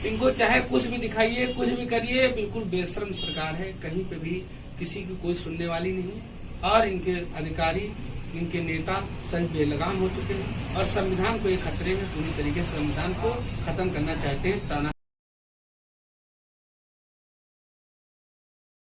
इनको चाहे कुछ भी दिखाइए, कुछ भी करिए, बिल्कुल बेशर्म सरकार है। कहीं पे भी किसी की कोई सुनने वाली नहीं और इनके अधिकारी, इनके नेता सभी बेलगाम हो चुके हैं और संविधान को एक खतरे में पूरी तरीके से संविधान को खत्म करना चाहते हैं।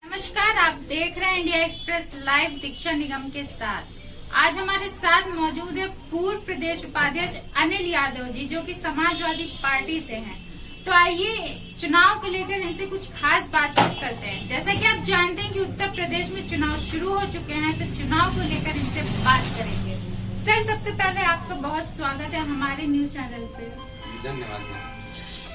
नमस्कार, आप देख रहे हैं इंडिया एक्सप्रेस लाइव दीक्षा निगम के साथ। आज हमारे साथ मौजूद है पूर्व प्रदेश उपाध्यक्ष अनिल यादव जी, जो कि समाजवादी पार्टी से हैं। तो आइए चुनाव को लेकर इनसे कुछ खास बातचीत करते हैं। जैसा कि आप जानते हैं कि उत्तर प्रदेश में चुनाव शुरू हो चुके हैं, तो चुनाव को लेकर इनसे बात करेंगे। सर, सबसे पहले आपका बहुत स्वागत है हमारे न्यूज चैनल पे। धन्यवाद।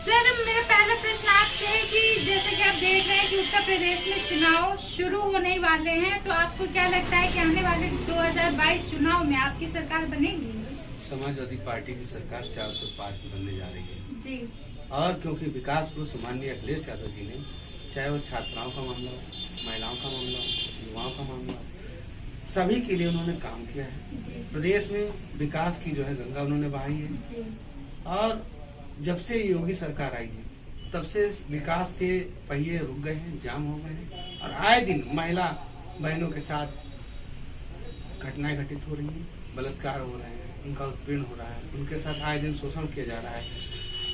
सर, मेरा पहला प्रश्न आपसे है कि जैसे कि आप देख रहे हैं कि उत्तर प्रदेश में चुनाव शुरू होने वाले हैं, तो आपको क्या लगता है कि आने वाले 2022 चुनाव में आपकी सरकार बनेगी? समाजवादी पार्टी की सरकार 400 पार की बनने जा रही है जी। और क्योंकि विकास पुरुष माननीय अखिलेश यादव जी ने, चाहे वो छात्राओं का मामला हो, महिलाओं का मामला हो, युवाओं का मामला हो, सभी के लिए उन्होंने काम किया है। प्रदेश में विकास की जो है गंगा उन्होंने बहाई है जी। और जब से योगी सरकार आई है तब से विकास के पहिए रुक गए हैं, जाम हो गए हैं और आए दिन महिला बहनों के साथ घटनाएं घटित हो रही हैं, बलात्कार हो रहे हैं, उनका उत्पीड़न हो रहा है, उनके साथ आए दिन शोषण किया जा रहा है।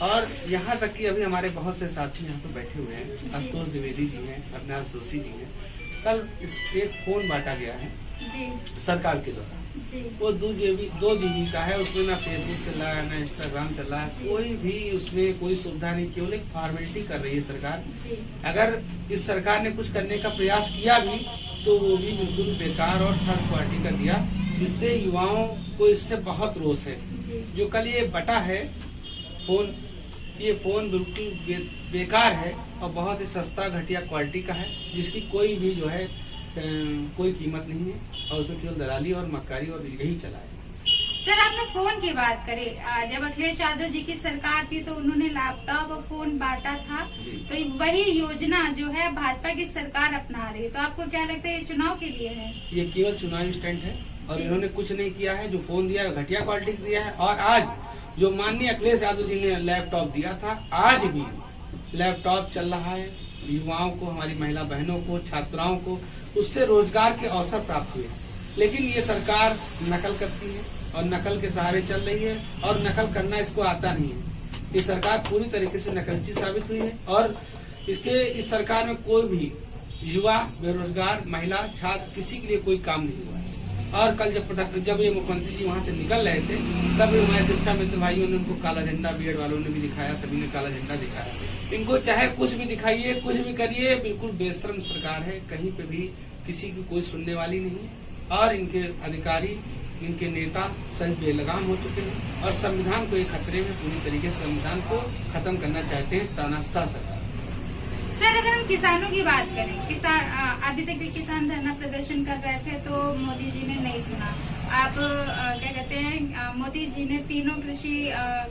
और यहाँ तक कि अभी हमारे बहुत से साथी यहाँ पे बैठे हुए हैं, आशुतोष द्विवेदी जी हैं, अविनाश जोशी जी हैं। कल एक फोन बांटा गया है जी। सरकार के द्वारा, वो 2 GB का है। उसमें ना फेसबुक चल रहा है, ना इंस्टाग्राम चल रहा है, कोई भी उसमें कोई सुविधा नहीं, केवल एक फॉर्मेलिटी कर रही है सरकार। अगर इस सरकार ने कुछ करने का प्रयास किया भी तो वो भी बिल्कुल बेकार और थर्ड पार्टी का दिया, जिससे युवाओं को इससे बहुत रोष है। जो कल ये बटा है फोन, ये फोन बिल्कुल बेकार है और बहुत ही सस्ता घटिया क्वालिटी का है, जिसकी कोई भी जो है कोई कीमत नहीं है और उसमें केवल दलाली और मक्कारी और यही चला है। सर, आपने फोन की बात करी। जब अखिलेश यादव जी की सरकार थी तो उन्होंने लैपटॉप और फोन बांटा था, तो वही योजना जो है भाजपा की सरकार अपना रही है। तो आपको क्या लगता है ये चुनाव के लिए है? ये केवल चुनावी स्टंट है और इन्होंने कुछ नहीं किया है। जो फोन दिया है घटिया क्वालिटी दिया है और आज जो माननीय अखिलेश यादव जी ने लैपटॉप दिया था, आज भी लैपटॉप चल रहा है। युवाओं को, हमारी महिला बहनों को, छात्राओं को उससे रोजगार के अवसर प्राप्त हुए। लेकिन ये सरकार नकल करती है और नकल के सहारे चल रही है और नकल करना इसको आता नहीं है। ये सरकार पूरी तरीके से नकलची साबित हुई है और इस सरकार में कोई भी युवा, बेरोजगार, महिला, छात्र किसी के लिए कोई काम नहीं हुआ है। और कल जब ये मुख्यमंत्री जी वहाँ से निकल रहे थे तब हमारे शिक्षा मित्र भाइयों ने उनको काला झंडा, बीएड वालों ने भी दिखाया, सभी ने काला झंडा दिखाया। इनको चाहे कुछ भी दिखाइए, कुछ भी करिए, बिल्कुल बेशर्म सरकार है। कहीं पे भी किसी की कोई सुनने वाली नहीं और इनके अधिकारी, इनके नेता सभी बेलगाम हो चुके हैं और संविधान को एक खतरे में पूरी तरीके से संविधान को खत्म करना चाहते हैं तानाशाह सरकार। सर, अगर हम किसानों की बात करें, अभी तक जो किसान धरना प्रदर्शन कर रहे थे तो मोदी जी ने नहीं सुना। अब क्या कहते हैं, मोदी जी ने तीनों कृषि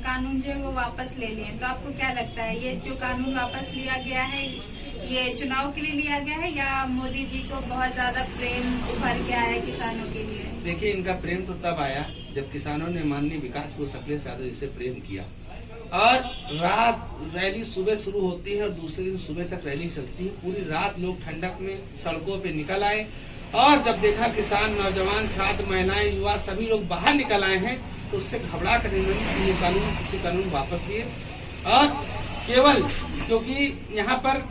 कानून जो है वो वापस ले लिए। तो आपको क्या लगता है ये जो कानून वापस लिया गया है, ये चुनाव के लिए लिया गया है या मोदी जी को बहुत ज्यादा प्रेम उभर के आया किसानों के लिए? देखिए, इनका प्रेम तो तब आया जब किसानों ने माननीय विकास पुरुष अखिलेश यादव जी से प्रेम किया और रात रैली सुबह शुरू होती है और दूसरे दिन सुबह तक रैली चलती है। पूरी रात लोग ठंडक में सड़कों पे निकल आए और जब देखा किसान, नौजवान, छात्र, महिलाएं, युवा सभी लोग बाहर निकल आए हैं तो उससे घबरा कर इन्होंने कृषि कानून वापस लिए। और केवल क्योंकि यहाँ पर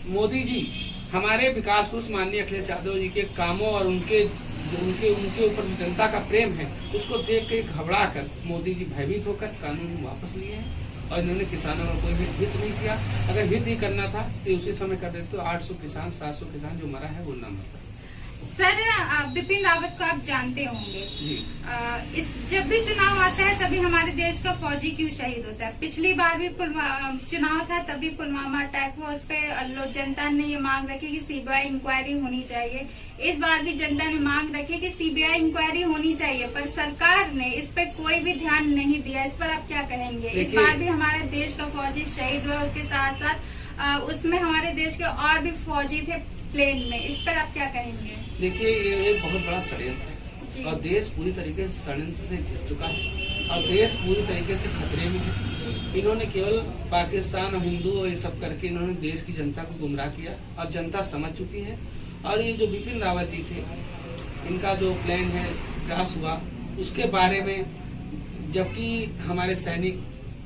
मोदी जी हमारे विकास पुरुष माननीय अखिलेश यादव जी के कामों और उनके ऊपर जनता का प्रेम है, उसको देख के घबरा कर मोदी जी भयभीत होकर कानून वापस लिए हैं और इन्होंने किसानों का कोई भी हित नहीं किया। अगर हित ही करना था तो उसी समय कर देते तो 800 किसान, 700 किसान जो मरा है वो न मरता। सर, बिपिन रावत को आप जानते होंगे जी। जब भी चुनाव आता है तभी हमारे देश का फौजी क्यों शहीद होता है? पिछली बार भी चुनाव था तभी पुलवामा अटैक हुआ, उस पर जनता ने ये मांग रखी कि सीबीआई इंक्वायरी होनी चाहिए। इस बार भी जनता ने मांग रखी कि सीबीआई इंक्वायरी होनी चाहिए, पर सरकार ने इस पर कोई भी ध्यान नहीं दिया। इस पर आप क्या कहेंगे? इस बार भी हमारे देश का फौजी शहीद हुआ, उसके साथ साथ उसमें हमारे देश के और भी फौजी थे प्लेन में। इस पर आप क्या कहेंगे? देखिए, ये एक बहुत बड़ा षड्यंत्र है और देश पूरी तरीके से षड्यंत्र से घिर चुका है और देश पूरी तरीके से खतरे में है। इन्होंने केवल पाकिस्तान और हिंदू और ये सब करके इन्होंने देश की जनता को गुमराह किया। अब जनता समझ चुकी है। और ये जो बिपिन रावत जी थे, इनका जो प्लान है विकास हुआ उसके बारे में, जबकि हमारे सैनिक,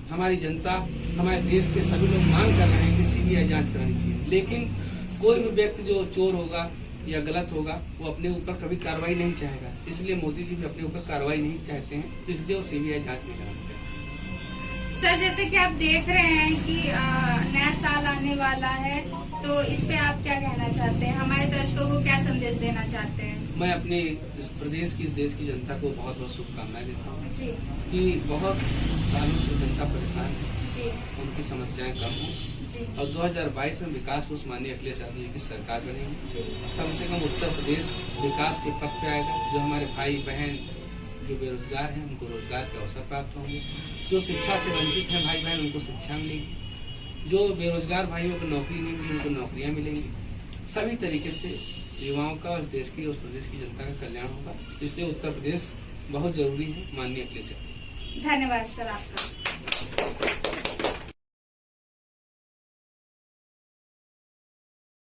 हमारी जनता, हमारे देश के सभी लोग मांग कर रहे हैं कि सीबीआई जांच करानी चाहिए, लेकिन कोई भी व्यक्ति जो चोर होगा या गलत होगा वो अपने ऊपर कभी कार्रवाई नहीं चाहेगा। इसलिए मोदी जी भी अपने ऊपर कार्रवाई नहीं चाहते हैं, इसलिए वो सीबीआई जांच नहीं कराना चाहते। सर, जैसे कि आप देख रहे हैं कि नया साल आने वाला है, तो इस पे आप क्या कहना चाहते हैं? हमारे दर्शकों को क्या संदेश देना चाहते हैं? मैं अपने इस प्रदेश की, इस देश की जनता को बहुत बहुत शुभकामनाएं देता हूँ जी कि बहुत सालों से जनता परेशान है, जी उनकी समस्याएं कम हों जी और 2022 में विकास पुरुष माननीय अखिलेश यादव जी की सरकार बनेगी। कम से कम उत्तर प्रदेश विकास के पथ पे आएगा। जो हमारे भाई बहन जो बेरोजगार हैं उनको रोजगार के अवसर प्राप्त होंगे, जो शिक्षा से वंचित हैं भाई बहन उनको शिक्षा मिलेगी, जो बेरोजगार भाइयों को नौकरी नहीं मिली उनको नौकरियां मिलेंगी। सभी तरीके से युवाओं का, उस देश की, उस प्रदेश की जनता का कल्याण होगा। इसलिए उत्तर प्रदेश बहुत जरूरी है माननीय अखिलेश यादव। धन्यवाद सर आपका।